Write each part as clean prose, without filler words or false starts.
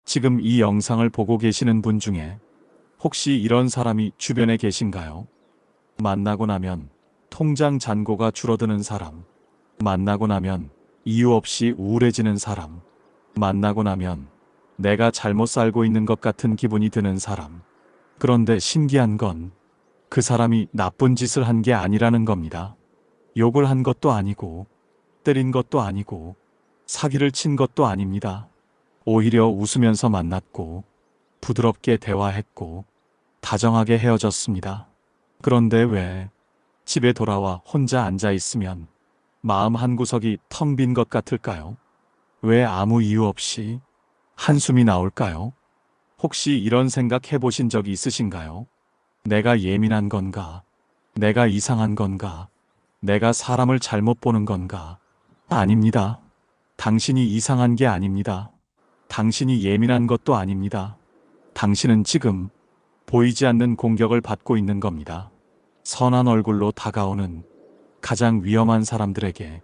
지금 이 영상을 보고 계시는 분 중에 혹시 이런 사람이 주변에 계신가요? 만나고 나면 통장 잔고가 줄어드는 사람, 만나고 나면 이유 없이 우울해지는 사람, 만나고 나면 내가 잘못 살고 있는 것 같은 기분이 드는 사람. 그런데 신기한 건 그 사람이 나쁜 짓을 한 게 아니라는 겁니다. 욕을 한 것도 아니고, 때린 것도 아니고, 사기를 친 것도 아닙니다. 오히려 웃으면서 만났고, 부드럽게 대화했고, 다정하게 헤어졌습니다. 그런데 왜 집에 돌아와 혼자 앉아 있으면 마음 한구석이 텅 빈 것 같을까요? 왜 아무 이유 없이 한숨이 나올까요? 혹시 이런 생각 해보신 적이 있으신가요? 내가 예민한 건가? 내가 이상한 건가? 내가 사람을 잘못 보는 건가? 아닙니다. 당신이 이상한 게 아닙니다. 당신이 예민한 것도 아닙니다. 당신은 지금 보이지 않는 공격을 받고 있는 겁니다. 선한 얼굴로 다가오는 가장 위험한 사람들에게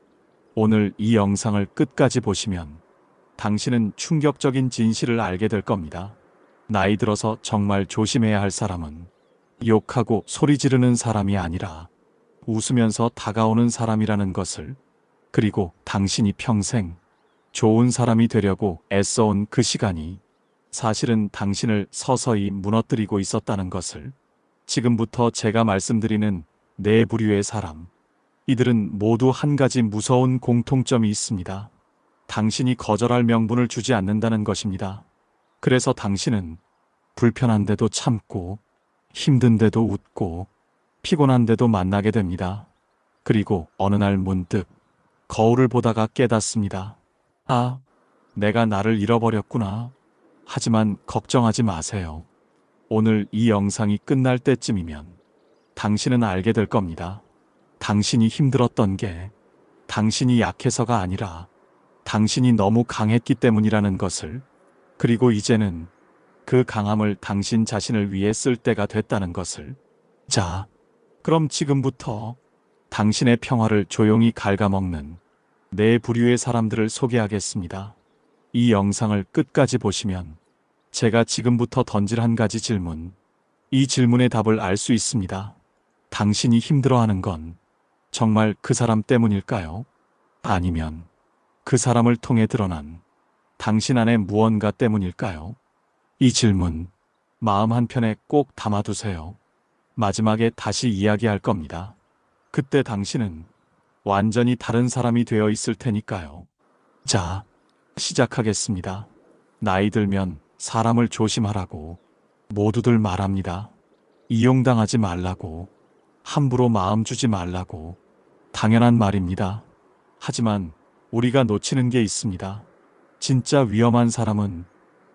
오늘 이 영상을 끝까지 보시면 당신은 충격적인 진실을 알게 될 겁니다. 나이 들어서 정말 조심해야 할 사람은 욕하고 소리 지르는 사람이 아니라 웃으면서 다가오는 사람이라는 것을, 그리고 당신이 평생 좋은 사람이 되려고 애써온 그 시간이 사실은 당신을 서서히 무너뜨리고 있었다는 것을, 지금부터 제가 말씀드리는 네 부류의 사람, 이들은 모두 한 가지 무서운 공통점이 있습니다. 당신이 거절할 명분을 주지 않는다는 것입니다. 그래서 당신은 불편한데도 참고, 힘든데도 웃고, 피곤한데도 만나게 됩니다. 그리고 어느 날 문득 거울을 보다가 깨닫습니다. 아, 내가 나를 잃어버렸구나. 하지만 걱정하지 마세요. 오늘 이 영상이 끝날 때쯤이면 당신은 알게 될 겁니다. 당신이 힘들었던 게 당신이 약해서가 아니라 당신이 너무 강했기 때문이라는 것을, 그리고 이제는 그 강함을 당신 자신을 위해 쓸 때가 됐다는 것을. 자, 그럼 지금부터 당신의 평화를 조용히 갉아먹는 네 부류의 사람들을 소개하겠습니다. 이 영상을 끝까지 보시면 제가 지금부터 던질 한 가지 질문, 이 질문의 답을 알 수 있습니다. 당신이 힘들어하는 건 정말 그 사람 때문일까요? 아니면 그 사람을 통해 드러난 당신 안의 무언가 때문일까요? 이 질문, 마음 한편에 꼭 담아두세요. 마지막에 다시 이야기할 겁니다. 그때 당신은 완전히 다른 사람이 되어 있을 테니까요. 자, 시작하겠습니다. 나이 들면 사람을 조심하라고 모두들 말합니다. 이용당하지 말라고, 함부로 마음 주지 말라고. 당연한 말입니다. 하지만 우리가 놓치는 게 있습니다. 진짜 위험한 사람은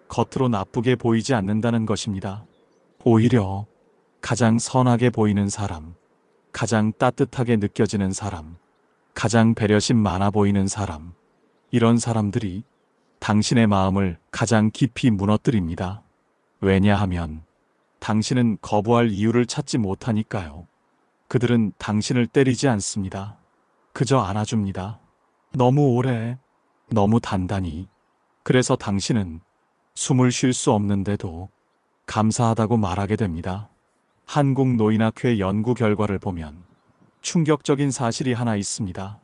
겉으로 나쁘게 보이지 않는다는 것입니다. 오히려 가장 선하게 보이는 사람, 가장 따뜻하게 느껴지는 사람, 가장 배려심 많아 보이는 사람, 이런 사람들이 당신의 마음을 가장 깊이 무너뜨립니다. 왜냐하면 당신은 거부할 이유를 찾지 못하니까요. 그들은 당신을 때리지 않습니다. 그저 안아줍니다. 너무 오래, 너무 단단히. 그래서 당신은 숨을 쉴 수 없는데도 감사하다고 말하게 됩니다. 한국노인학회 연구 결과를 보면 충격적인 사실이 하나 있습니다.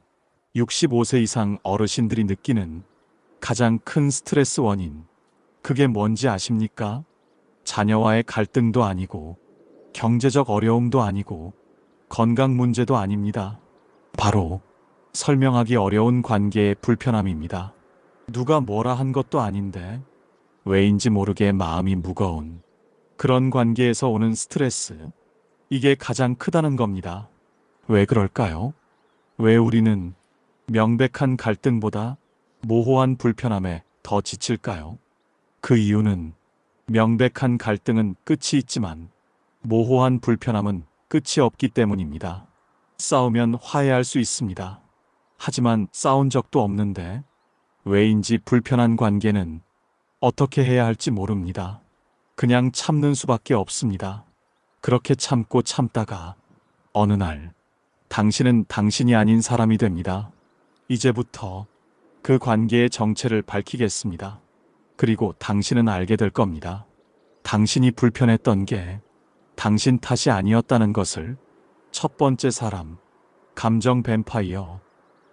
65세 이상 어르신들이 느끼는 가장 큰 스트레스 원인, 그게 뭔지 아십니까? 자녀와의 갈등도 아니고, 경제적 어려움도 아니고, 건강 문제도 아닙니다. 바로 설명하기 어려운 관계의 불편함입니다. 누가 뭐라 한 것도 아닌데 왜인지 모르게 마음이 무거운 그런 관계에서 오는 스트레스, 이게 가장 크다는 겁니다. 왜 그럴까요? 왜 우리는 명백한 갈등보다 모호한 불편함에 더 지칠까요? 그 이유는 명백한 갈등은 끝이 있지만 모호한 불편함은 끝이 없기 때문입니다. 싸우면 화해할 수 있습니다. 하지만 싸운 적도 없는데 왜인지 불편한 관계는 어떻게 해야 할지 모릅니다. 그냥 참는 수밖에 없습니다. 그렇게 참고 참다가 어느 날 당신은 당신이 아닌 사람이 됩니다. 이제부터 그 관계의 정체를 밝히겠습니다. 그리고 당신은 알게 될 겁니다. 당신이 불편했던 게 당신 탓이 아니었다는 것을. 첫 번째 사람, 감정 뱀파이어.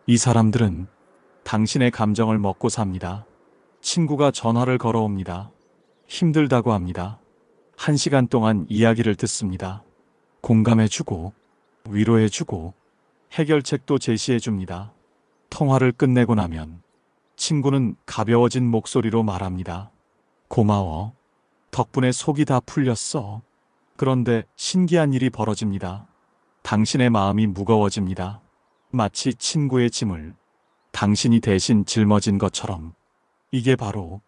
이 사람들은 당신의 감정을 먹고 삽니다. 친구가 전화를 걸어옵니다. 힘들다고 합니다. 1시간 동안 이야기를 듣습니다. 공감해주고, 위로해주고, 해결책도 제시해줍니다. 통화를 끝내고 나면 친구는 가벼워진 목소리로 말합니다. 고마워. 덕분에 속이 다 풀렸어. 그런데 신기한 일이 벌어집니다. 당신의 마음이 무거워집니다. 마치 친구의 짐을 당신이 대신 짊어진 것처럼. 이게 바로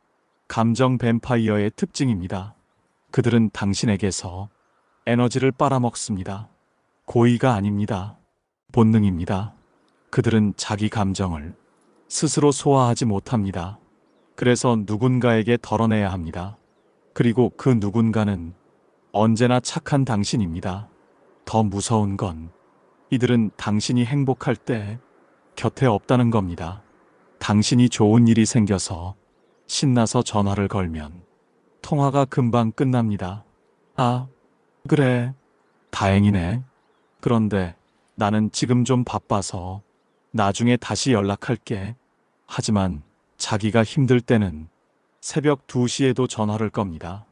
감정 뱀파이어의 특징입니다. 그들은 당신에게서 에너지를 빨아먹습니다. 고의가 아닙니다. 본능입니다. 그들은 자기 감정을 스스로 소화하지 못합니다. 그래서 누군가에게 덜어내야 합니다. 그리고 그 누군가는 언제나 착한 당신입니다. 더 무서운 건 이들은 당신이 행복할 때 곁에 없다는 겁니다. 당신이 좋은 일이 생겨서 신나서 전화를 걸면 통화가 금방 끝납니다. 아, 그래. 다행이네. 그런데 나는 지금 좀 바빠서 나중에 다시 연락할게. 하지만 자기가 힘들 때는 새벽 2시에도 전화를 겁니다.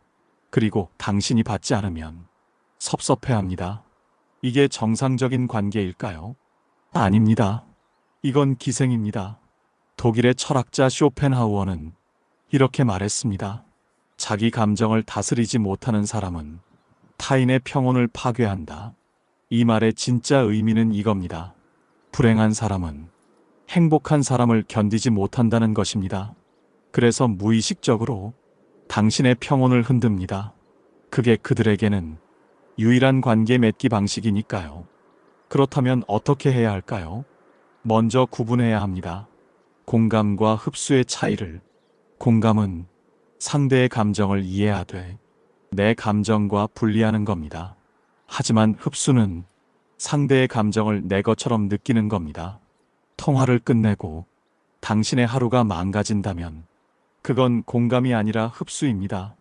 그리고 당신이 받지 않으면 섭섭해합니다. 이게 정상적인 관계일까요? 아닙니다. 이건 기생입니다. 독일의 철학자 쇼펜하우어는 이렇게 말했습니다. 자기 감정을 다스리지 못하는 사람은 타인의 평온을 파괴한다. 이 말의 진짜 의미는 이겁니다. 불행한 사람은 행복한 사람을 견디지 못한다는 것입니다. 그래서 무의식적으로 당신의 평온을 흔듭니다. 그게 그들에게는 유일한 관계 맺기 방식이니까요. 그렇다면 어떻게 해야 할까요? 먼저 구분해야 합니다. 공감과 흡수의 차이를. 공감은 상대의 감정을 이해하되 내 감정과 분리하는 겁니다. 하지만 흡수는 상대의 감정을 내 것처럼 느끼는 겁니다. 통화를 끝내고 당신의 하루가 망가진다면 그건 공감이 아니라 흡수입니다.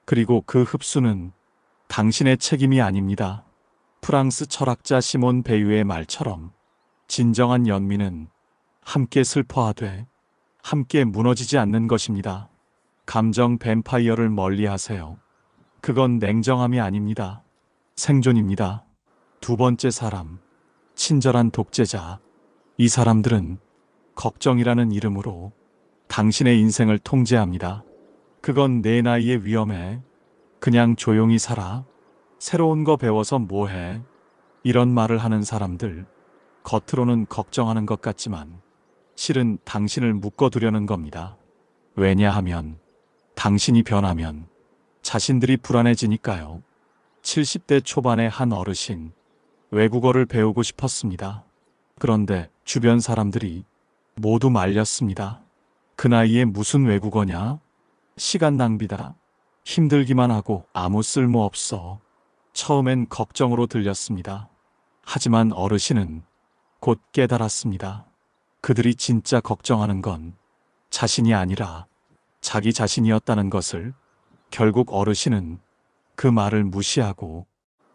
그리고 그 흡수는 당신의 책임이 아닙니다. 프랑스 철학자 시몬 베유의 말처럼 진정한 연민은 함께 슬퍼하되 함께 무너지지 않는 것입니다. 감정 뱀파이어를 멀리하세요. 그건 냉정함이 아닙니다. 생존입니다. 두 번째 사람, 친절한 독재자. 이 사람들은 걱정이라는 이름으로 당신의 인생을 통제합니다. 그건 내 나이에 위험해. 그냥 조용히 살아. 새로운 거 배워서 뭐해. 이런 말을 하는 사람들. 겉으로는 걱정하는 것 같지만 실은 당신을 묶어두려는 겁니다. 왜냐하면 당신이 변하면 자신들이 불안해지니까요. 70대 초반의 한 어르신, 외국어를 배우고 싶었습니다. 그런데 주변 사람들이 모두 말렸습니다. 그 나이에 무슨 외국어냐? 시간 낭비다. 힘들기만 하고 아무 쓸모 없어. 처음엔 걱정으로 들렸습니다. 하지만 어르신은 곧 깨달았습니다. 그들이 진짜 걱정하는 건 자신이 아니라 자기 자신이었다는 것을. 결국 어르신은 그 말을 무시하고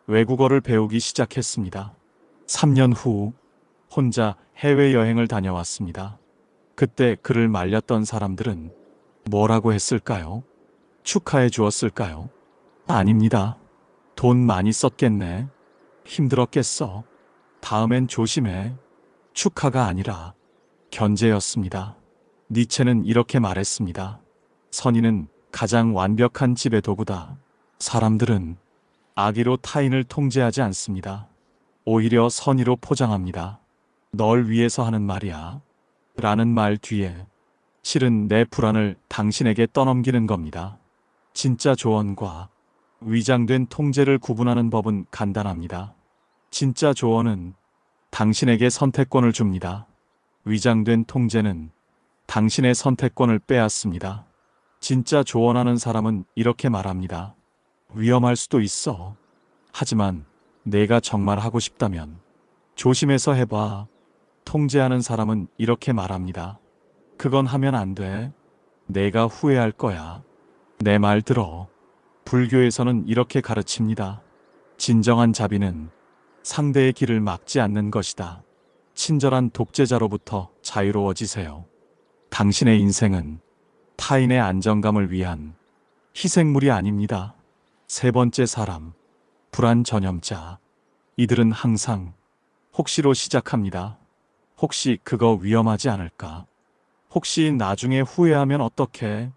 외국어를 배우기 시작했습니다. 3년 후 혼자 해외여행을 다녀왔습니다. 그때 그를 말렸던 사람들은 뭐라고 했을까요? 축하해 주었을까요? 아닙니다. 돈 많이 썼겠네. 힘들었겠어. 다음엔 조심해. 축하가 아니라 견제였습니다. 니체는 이렇게 말했습니다. 선의는 가장 완벽한 지배 도구다. 사람들은 악의로 타인을 통제하지 않습니다. 오히려 선의로 포장합니다. 널 위해서 하는 말이야. 라는 말 뒤에 실은 내 불안을 당신에게 떠넘기는 겁니다. 진짜 조언과 위장된 통제를 구분하는 법은 간단합니다. 진짜 조언은 당신에게 선택권을 줍니다. 위장된 통제는 당신의 선택권을 빼앗습니다. 진짜 조언하는 사람은 이렇게 말합니다. 위험할 수도 있어. 하지만 내가 정말 하고 싶다면 조심해서 해봐. 통제하는 사람은 이렇게 말합니다. 그건 하면 안 돼. 내가 후회할 거야. 내 말 들어. 불교에서는 이렇게 가르칩니다. 진정한 자비는 상대의 길을 막지 않는 것이다. 친절한 독재자로부터 자유로워지세요. 당신의 인생은 타인의 안정감을 위한 희생물이 아닙니다. 세 번째 사람, 불안 전염자. 이들은 항상 혹시로 시작합니다. 혹시 그거 위험하지 않을까? 혹시 나중에 후회하면 어떡해?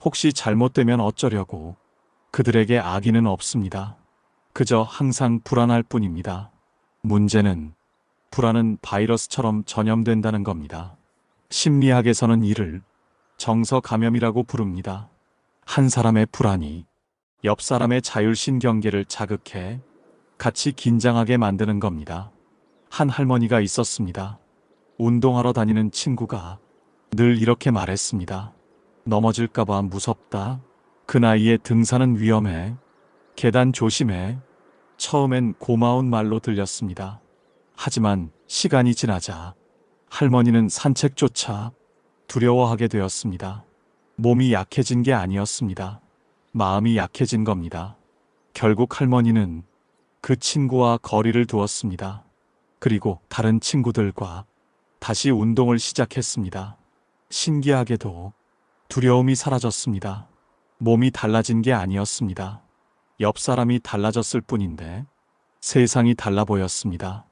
혹시 잘못되면 어쩌려고? 그들에게 악의는 없습니다. 그저 항상 불안할 뿐입니다. 문제는 불안은 바이러스처럼 전염된다는 겁니다. 심리학에서는 이를 정서 감염이라고 부릅니다. 한 사람의 불안이 옆 사람의 자율신경계를 자극해 같이 긴장하게 만드는 겁니다. 한 할머니가 있었습니다. 운동하러 다니는 친구가 늘 이렇게 말했습니다. 넘어질까봐 무섭다. 그 나이에 등산은 위험해. 계단 조심해. 처음엔 고마운 말로 들렸습니다. 하지만 시간이 지나자 할머니는 산책조차 두려워하게 되었습니다. 몸이 약해진 게 아니었습니다. 마음이 약해진 겁니다. 결국 할머니는 그 친구와 거리를 두었습니다. 그리고 다른 친구들과 다시 운동을 시작했습니다. 신기하게도 두려움이 사라졌습니다. 몸이 달라진 게 아니었습니다. 옆 사람이 달라졌을 뿐인데 세상이 달라 보였습니다.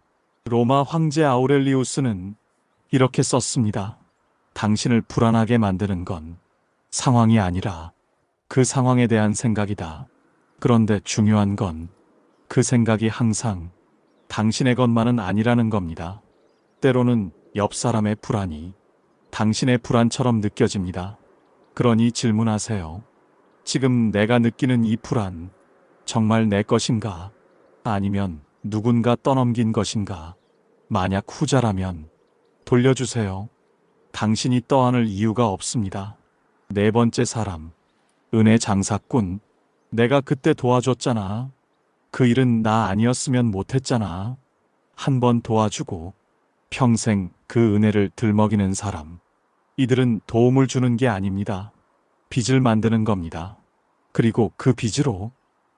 로마 황제 아우렐리우스는 이렇게 썼습니다. 당신을 불안하게 만드는 건 상황이 아니라 그 상황에 대한 생각이다. 그런데 중요한 건 그 생각이 항상 당신의 것만은 아니라는 겁니다. 때로는 옆 사람의 불안이 당신의 불안처럼 느껴집니다. 그러니 질문하세요. 지금 내가 느끼는 이 불안, 정말 내 것인가? 아니면 누군가 떠넘긴 것인가? 만약 후자라면 돌려주세요. 당신이 떠안을 이유가 없습니다. 네 번째 사람, 은혜 장사꾼. 내가 그때 도와줬잖아. 그 일은 나 아니었으면 못했잖아. 한 번 도와주고 평생 그 은혜를 들먹이는 사람. 이들은 도움을 주는 게 아닙니다. 빚을 만드는 겁니다. 그리고 그 빚으로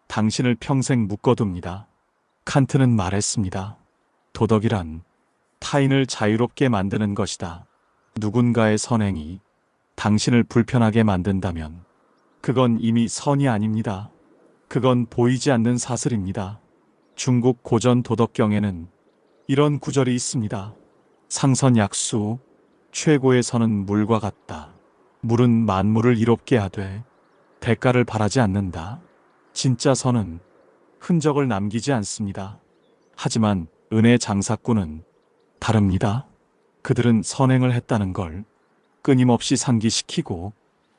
당신을 평생 묶어둡니다. 칸트는 말했습니다. 도덕이란 타인을 자유롭게 만드는 것이다. 누군가의 선행이 당신을 불편하게 만든다면 그건 이미 선이 아닙니다. 그건 보이지 않는 사슬입니다. 중국 고전 도덕경에는 이런 구절이 있습니다. 상선약수, 최고의 선은 물과 같다. 물은 만물을 이롭게 하되 대가를 바라지 않는다. 진짜 선은 흔적을 남기지 않습니다. 하지만 은혜 장사꾼은 다릅니다. 그들은 선행을 했다는 걸 끊임없이 상기시키고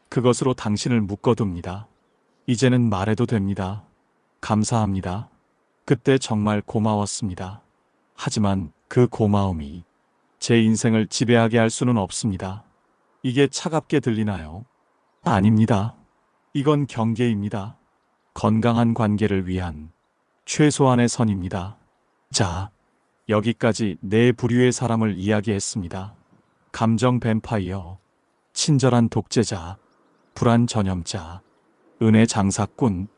그것으로 당신을 묶어둡니다. 이제는 말해도 됩니다. 감사합니다. 그때 정말 고마웠습니다. 하지만 그 고마움이 제 인생을 지배하게 할 수는 없습니다. 이게 차갑게 들리나요? 아닙니다. 이건 경계입니다. 건강한 관계를 위한 최소한의 선입니다. 자, 여기까지 네 부류의 사람을 이야기했습니다. 감정 뱀파이어, 친절한 독재자, 불안 전염자, 은혜 장사꾼.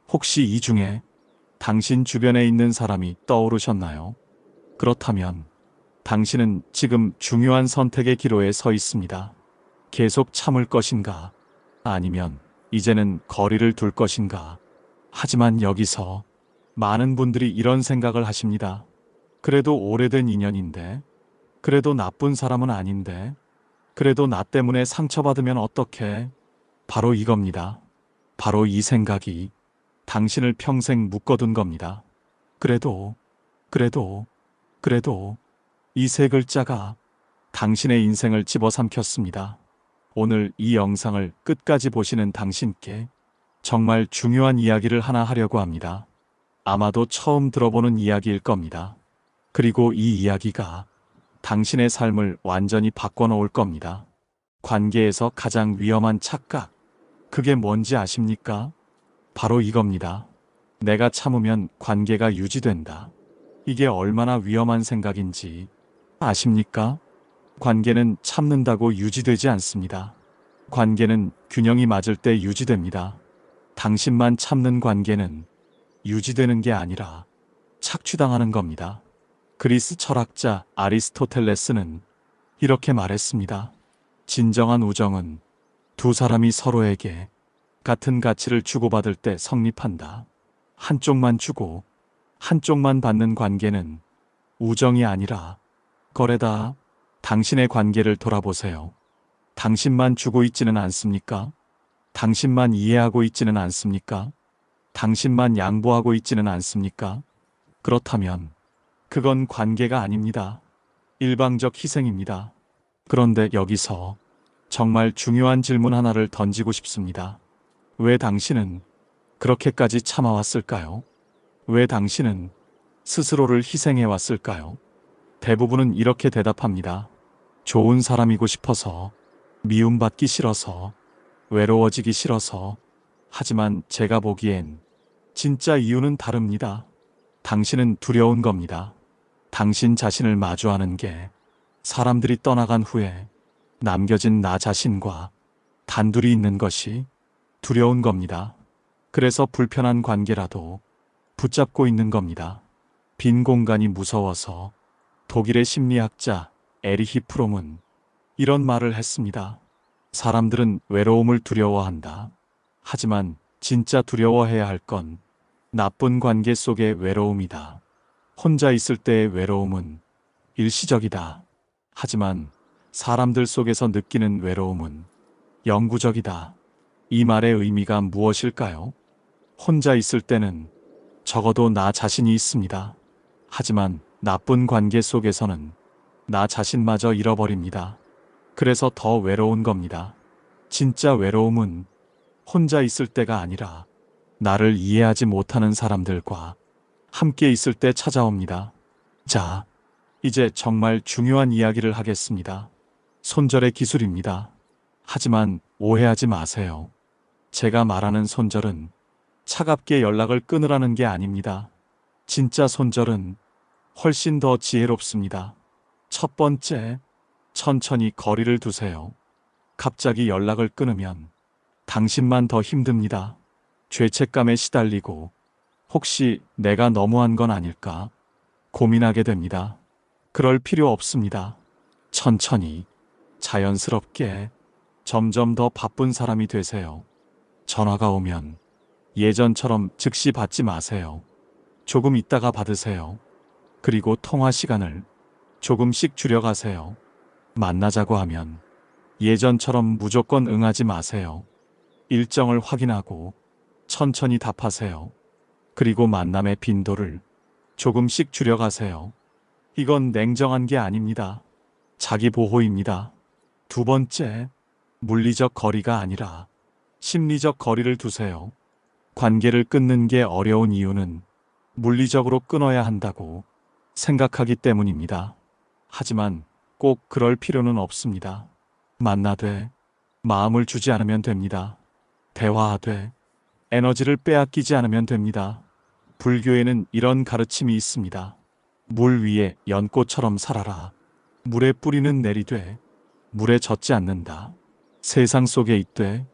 혹시 이 중에 당신 주변에 있는 사람이 떠오르셨나요? 그렇다면 당신은 지금 중요한 선택의 기로에 서 있습니다. 계속 참을 것인가? 아니면 이제는 거리를 둘 것인가? 하지만 여기서 많은 분들이 이런 생각을 하십니다. 그래도 오래된 인연인데, 그래도 나쁜 사람은 아닌데, 그래도 나 때문에 상처받으면 어떡해? 바로 이겁니다. 바로 이 생각이 당신을 평생 묶어둔 겁니다. 그래도 이 세 글자가 당신의 인생을 집어삼켰습니다. 오늘 이 영상을 끝까지 보시는 당신께 정말 중요한 이야기를 하나 하려고 합니다. 아마도 처음 들어보는 이야기일 겁니다. 그리고 이 이야기가 당신의 삶을 완전히 바꿔놓을 겁니다. 관계에서 가장 위험한 착각. 그게 뭔지 아십니까? 바로 이겁니다. 내가 참으면 관계가 유지된다. 이게 얼마나 위험한 생각인지 아십니까? 관계는 참는다고 유지되지 않습니다. 관계는 균형이 맞을 때 유지됩니다. 당신만 참는 관계는 유지되는 게 아니라 착취당하는 겁니다. 그리스 철학자 아리스토텔레스는 이렇게 말했습니다. 진정한 우정은 두 사람이 서로에게 같은 가치를 주고받을 때 성립한다. 한쪽만 주고 한쪽만 받는 관계는 우정이 아니라 거래다. 당신의 관계를 돌아보세요. 당신만 주고 있지는 않습니까? 당신만 이해하고 있지는 않습니까? 당신만 양보하고 있지는 않습니까? 그렇다면 그건 관계가 아닙니다. 일방적 희생입니다. 그런데 여기서 정말 중요한 질문 하나를 던지고 싶습니다. 왜 당신은 그렇게까지 참아왔을까요? 왜 당신은 스스로를 희생해왔을까요? 대부분은 이렇게 대답합니다. 좋은 사람이고 싶어서, 미움받기 싫어서, 외로워지기 싫어서. 하지만 제가 보기엔 진짜 이유는 다릅니다. 당신은 두려운 겁니다. 당신 자신을 마주하는 게 사람들이 떠나간 후에 남겨진 나 자신과 단둘이 있는 것이 두려운 겁니다. 그래서 불편한 관계라도 붙잡고 있는 겁니다. 빈 공간이 무서워서. 독일의 심리학자 에리히 프롬은 이런 말을 했습니다. 사람들은 외로움을 두려워한다. 하지만 진짜 두려워해야 할 건 나쁜 관계 속의 외로움이다. 혼자 있을 때의 외로움은 일시적이다. 하지만 사람들 속에서 느끼는 외로움은 영구적이다. 이 말의 의미가 무엇일까요? 혼자 있을 때는 적어도 나 자신이 있습니다. 하지만 나쁜 관계 속에서는 나 자신마저 잃어버립니다. 그래서 더 외로운 겁니다. 진짜 외로움은 혼자 있을 때가 아니라 나를 이해하지 못하는 사람들과 함께 있을 때 찾아옵니다. 자, 이제 정말 중요한 이야기를 하겠습니다. 손절의 기술입니다. 하지만 오해하지 마세요. 제가 말하는 손절은 차갑게 연락을 끊으라는 게 아닙니다. 진짜 손절은 훨씬 더 지혜롭습니다. 첫 번째, 천천히 거리를 두세요. 갑자기 연락을 끊으면 당신만 더 힘듭니다. 죄책감에 시달리고 혹시 내가 너무한 건 아닐까 고민하게 됩니다. 그럴 필요 없습니다. 천천히, 자연스럽게 점점 더 바쁜 사람이 되세요. 전화가 오면 예전처럼 즉시 받지 마세요. 조금 있다가 받으세요. 그리고 통화 시간을 조금씩 줄여가세요. 만나자고 하면 예전처럼 무조건 응하지 마세요. 일정을 확인하고 천천히 답하세요. 그리고 만남의 빈도를 조금씩 줄여가세요. 이건 냉정한 게 아닙니다. 자기 보호입니다. 두 번째, 물리적 거리가 아니라 심리적 거리를 두세요. 관계를 끊는 게 어려운 이유는 물리적으로 끊어야 한다고 생각하기 때문입니다. 하지만 꼭 그럴 필요는 없습니다. 만나되 마음을 주지 않으면 됩니다. 대화하되 에너지를 빼앗기지 않으면 됩니다. 불교에는 이런 가르침이 있습니다. 물 위에 연꽃처럼 살아라. 물에 뿌리는 내리되 물에 젖지 않는다. 세상 속에 있되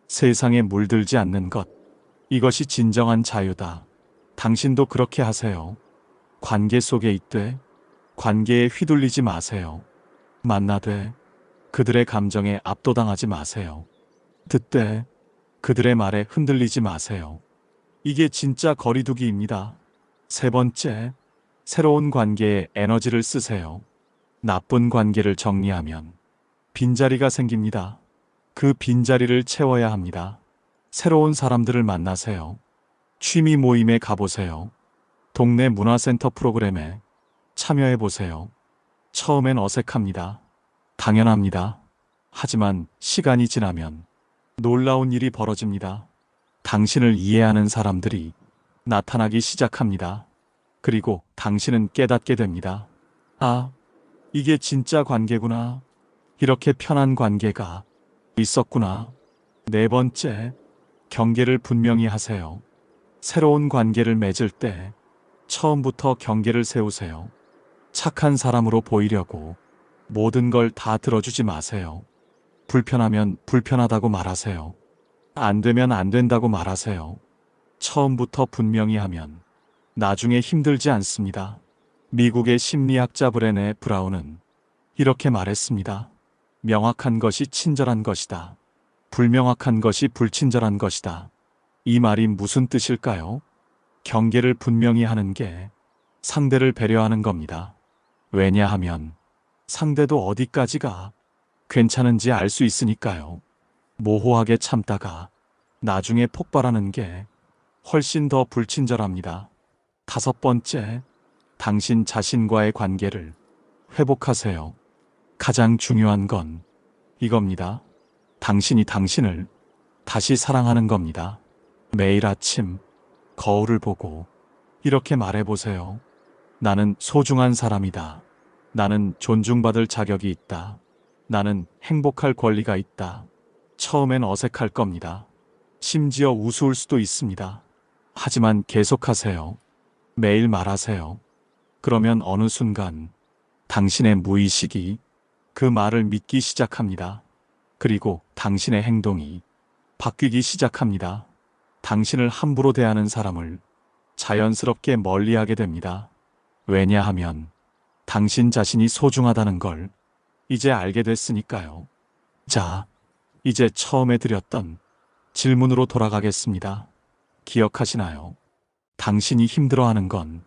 세상에 물들지 않는 것. 이것이 진정한 자유다. 당신도 그렇게 하세요. 관계 속에 있되 관계에 휘둘리지 마세요. 만나되 그들의 감정에 압도당하지 마세요. 듣되 그들의 말에 흔들리지 마세요. 이게 진짜 거리두기입니다. 세 번째, 새로운 관계에 에너지를 쓰세요. 나쁜 관계를 정리하면 빈자리가 생깁니다. 그 빈자리를 채워야 합니다. 새로운 사람들을 만나세요. 취미 모임에 가보세요. 동네 문화센터 프로그램에 참여해보세요. 처음엔 어색합니다. 당연합니다. 하지만 시간이 지나면 놀라운 일이 벌어집니다. 당신을 이해하는 사람들이 나타나기 시작합니다. 그리고 당신은 깨닫게 됩니다. 아, 이게 진짜 관계구나. 이렇게 편한 관계가 있었구나. 네 번째, 경계를 분명히 하세요. 새로운 관계를 맺을 때 처음부터 경계를 세우세요. 착한 사람으로 보이려고 모든 걸 다 들어주지 마세요. 불편하면 불편하다고 말하세요. 안 되면 안 된다고 말하세요. 처음부터 분명히 하면 나중에 힘들지 않습니다. 미국의 심리학자 브레네 브라운은 이렇게 말했습니다. 명확한 것이 친절한 것이다. 불명확한 것이 불친절한 것이다. 이 말이 무슨 뜻일까요? 경계를 분명히 하는 게 상대를 배려하는 겁니다. 왜냐하면 상대도 어디까지가 괜찮은지 알 수 있으니까요. 모호하게 참다가 나중에 폭발하는 게 훨씬 더 불친절합니다. 5번째, 당신 자신과의 관계를 회복하세요. 가장 중요한 건 이겁니다. 당신이 당신을 다시 사랑하는 겁니다. 매일 아침 거울을 보고 이렇게 말해보세요. 나는 소중한 사람이다. 나는 존중받을 자격이 있다. 나는 행복할 권리가 있다. 처음엔 어색할 겁니다. 심지어 우스울 수도 있습니다. 하지만 계속하세요. 매일 말하세요. 그러면 어느 순간 당신의 무의식이 그 말을 믿기 시작합니다. 그리고 당신의 행동이 바뀌기 시작합니다. 당신을 함부로 대하는 사람을 자연스럽게 멀리하게 됩니다. 왜냐하면 당신 자신이 소중하다는 걸 이제 알게 됐으니까요. 자, 이제 처음에 드렸던 질문으로 돌아가겠습니다. 기억하시나요? 당신이 힘들어하는 건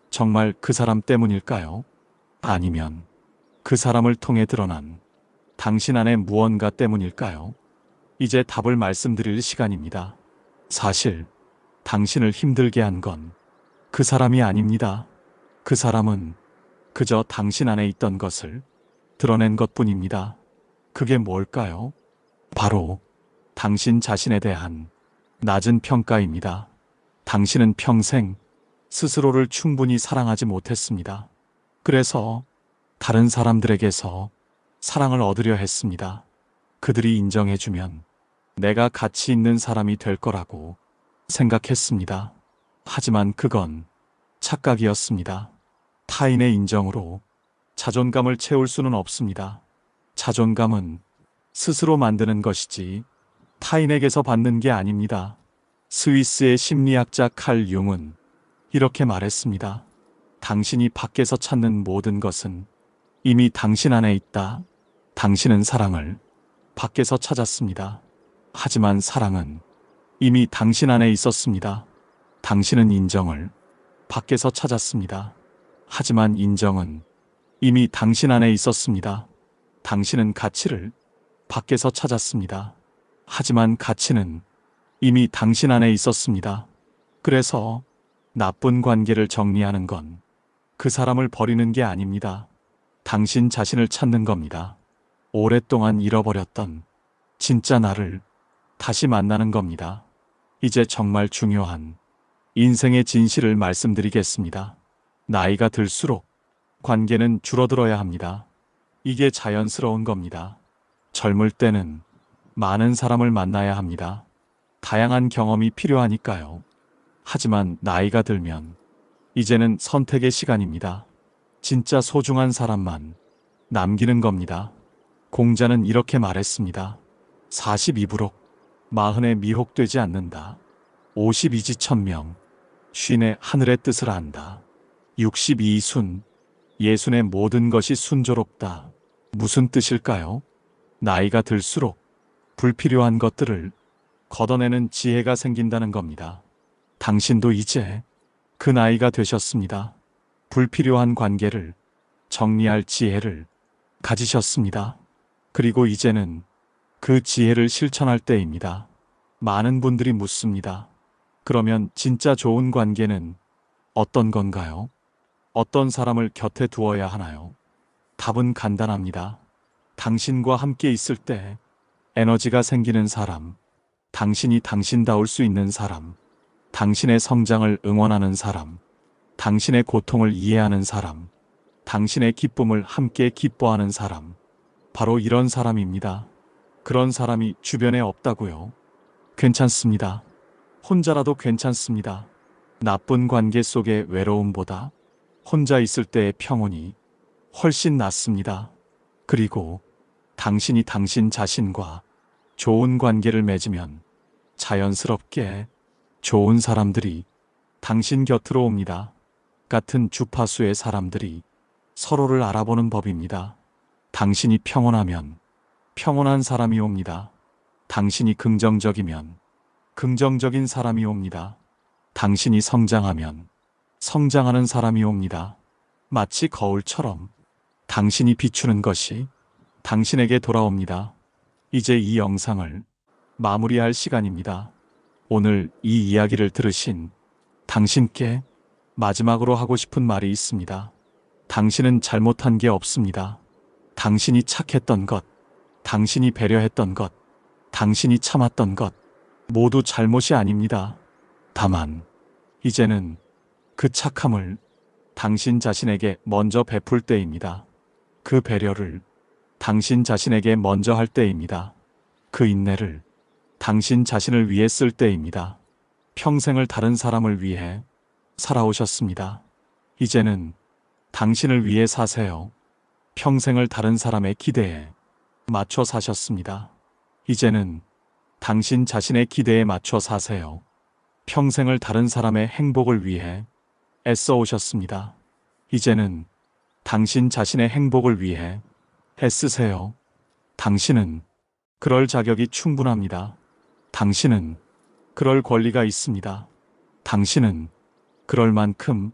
정말 그 사람 때문일까요? 아니면 그 사람을 통해 드러난 당신 안의 무언가 때문일까요? 이제 답을 말씀드릴 시간입니다. 사실 당신을 힘들게 한 건 그 사람이 아닙니다. 그 사람은 그저 당신 안에 있던 것을 드러낸 것뿐입니다. 그게 뭘까요? 바로 당신 자신에 대한 낮은 평가입니다. 당신은 평생 스스로를 충분히 사랑하지 못했습니다. 그래서 다른 사람들에게서 사랑을 얻으려 했습니다. 그들이 인정해주면 내가 가치 있는 사람이 될 거라고 생각했습니다. 하지만 그건 착각이었습니다. 타인의 인정으로 자존감을 채울 수는 없습니다. 자존감은 스스로 만드는 것이지 타인에게서 받는 게 아닙니다. 스위스의 심리학자 칼 융은 이렇게 말했습니다. 당신이 밖에서 찾는 모든 것은 이미 당신 안에 있다. 당신은 사랑을 밖에서 찾았습니다. 하지만 사랑은 이미 당신 안에 있었습니다. 당신은 인정을 밖에서 찾았습니다. 하지만 인정은 이미 당신 안에 있었습니다. 당신은 가치를 밖에서 찾았습니다. 하지만 가치는 이미 당신 안에 있었습니다. 그래서 나쁜 관계를 정리하는 건 그 사람을 버리는 게 아닙니다. 당신 자신을 찾는 겁니다. 오랫동안 잃어버렸던 진짜 나를 다시 만나는 겁니다. 이제 정말 중요한 인생의 진실을 말씀드리겠습니다. 나이가 들수록 관계는 줄어들어야 합니다. 이게 자연스러운 겁니다. 젊을 때는 많은 사람을 만나야 합니다. 다양한 경험이 필요하니까요. 하지만 나이가 들면 이제는 선택의 시간입니다. 진짜 소중한 사람만 남기는 겁니다. 공자는 이렇게 말했습니다. 42부록 40에 미혹되지 않는다. 52지 천명 쉰의 하늘의 뜻을 안다. 62순 예순의 모든 것이 순조롭다. 무슨 뜻일까요? 나이가 들수록 불필요한 것들을 걷어내는 지혜가 생긴다는 겁니다. 당신도 이제 그 나이가 되셨습니다. 불필요한 관계를 정리할 지혜를 가지셨습니다. 그리고 이제는 그 지혜를 실천할 때입니다. 많은 분들이 묻습니다. 그러면 진짜 좋은 관계는 어떤 건가요? 어떤 사람을 곁에 두어야 하나요? 답은 간단합니다. 당신과 함께 있을 때 에너지가 생기는 사람, 당신이 당신다울 수 있는 사람, 당신의 성장을 응원하는 사람, 당신의 고통을 이해하는 사람, 당신의 기쁨을 함께 기뻐하는 사람, 바로 이런 사람입니다. 그런 사람이 주변에 없다고요? 괜찮습니다. 혼자라도 괜찮습니다. 나쁜 관계 속의 외로움보다 혼자 있을 때의 평온이 훨씬 낫습니다. 그리고 당신이 당신 자신과 좋은 관계를 맺으면 자연스럽게 좋은 사람들이 당신 곁으로 옵니다. 같은 주파수의 사람들이 서로를 알아보는 법입니다. 당신이 평온하면 평온한 사람이 옵니다. 당신이 긍정적이면 긍정적인 사람이 옵니다. 당신이 성장하면 성장하는 사람이 옵니다. 마치 거울처럼 당신이 비추는 것이 당신에게 돌아옵니다. 이제 이 영상을 마무리할 시간입니다. 오늘 이 이야기를 들으신 당신께 마지막으로 하고 싶은 말이 있습니다. 당신은 잘못한 게 없습니다. 당신이 착했던 것, 당신이 배려했던 것, 당신이 참았던 것 모두 잘못이 아닙니다. 다만 이제는 그 착함을 당신 자신에게 먼저 베풀 때입니다. 그 배려를 당신 자신에게 먼저 할 때입니다. 그 인내를 당신 자신을 위해 쓸 때입니다. 평생을 다른 사람을 위해 살아오셨습니다. 이제는 당신을 위해 사세요. 평생을 다른 사람의 기대에 맞춰 사셨습니다. 이제는 당신 자신의 기대에 맞춰 사세요. 평생을 다른 사람의 행복을 위해 애써 오셨습니다. 이제는 당신 자신의 행복을 위해 애쓰세요. 당신은 그럴 자격이 충분합니다. 당신은 그럴 권리가 있습니다. 당신은 그럴 만큼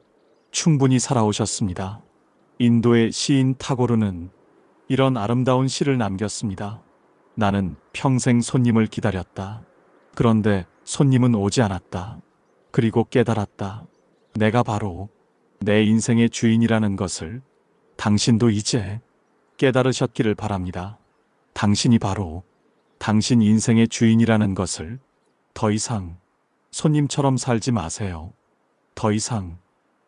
충분히 살아오셨습니다. 인도의 시인 타고르는 이런 아름다운 시를 남겼습니다. 나는 평생 손님을 기다렸다. 그런데 손님은 오지 않았다. 그리고 깨달았다. 내가 바로 내 인생의 주인이라는 것을 당신도 이제 깨달으셨기를 바랍니다. 당신이 바로 당신 인생의 주인이라는 것을 더 이상 손님처럼 살지 마세요. 더 이상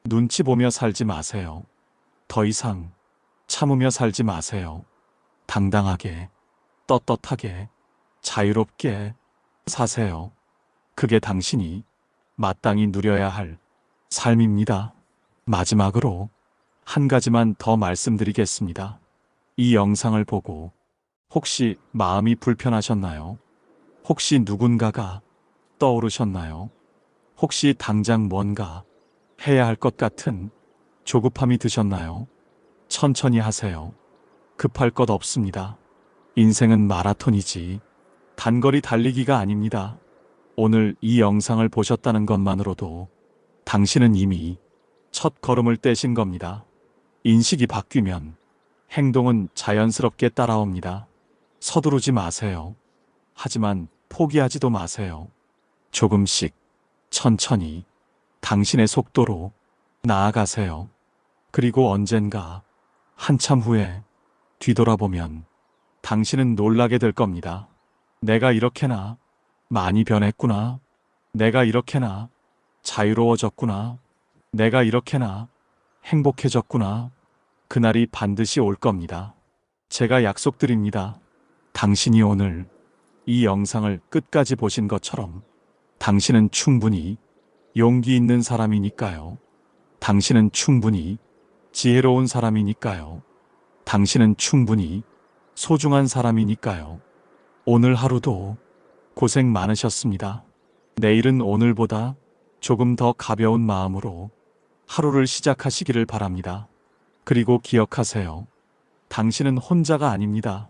눈치 보며 살지 마세요. 더 이상 참으며 살지 마세요. 당당하게, 떳떳하게, 자유롭게 사세요. 그게 당신이 마땅히 누려야 할 삶입니다. 마지막으로 한 가지만 더 말씀드리겠습니다. 이 영상을 보고 혹시 마음이 불편하셨나요? 혹시 누군가가 떠오르셨나요? 혹시 당장 뭔가 해야 할 것 같은 조급함이 드셨나요? 천천히 하세요. 급할 것 없습니다. 인생은 마라톤이지 단거리 달리기가 아닙니다. 오늘 이 영상을 보셨다는 것만으로도 당신은 이미 첫 걸음을 떼신 겁니다. 인식이 바뀌면 행동은 자연스럽게 따라옵니다. 서두르지 마세요. 하지만 포기하지도 마세요. 조금씩, 천천히, 당신의 속도로 나아가세요. 그리고 언젠가 한참 후에 뒤돌아보면 당신은 놀라게 될 겁니다. 내가 이렇게나 많이 변했구나. 내가 이렇게나 자유로워졌구나. 내가 이렇게나 행복해졌구나. 그날이 반드시 올 겁니다. 제가 약속드립니다. 당신이 오늘 이 영상을 끝까지 보신 것처럼 당신은 충분히 용기 있는 사람이니까요. 당신은 충분히 지혜로운 사람이니까요. 당신은 충분히 소중한 사람이니까요. 오늘 하루도 고생 많으셨습니다. 내일은 오늘보다 조금 더 가벼운 마음으로 하루를 시작하시기를 바랍니다. 그리고 기억하세요. 당신은 혼자가 아닙니다.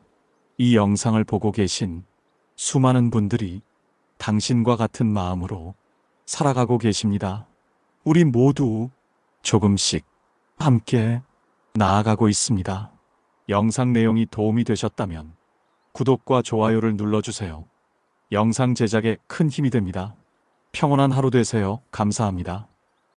이 영상을 보고 계신 수많은 분들이 당신과 같은 마음으로 살아가고 계십니다. 우리 모두 조금씩 함께 나아가고 있습니다. 영상 내용이 도움이 되셨다면 구독과 좋아요를 눌러주세요. 영상 제작에 큰 힘이 됩니다. 평온한 하루 되세요. 감사합니다.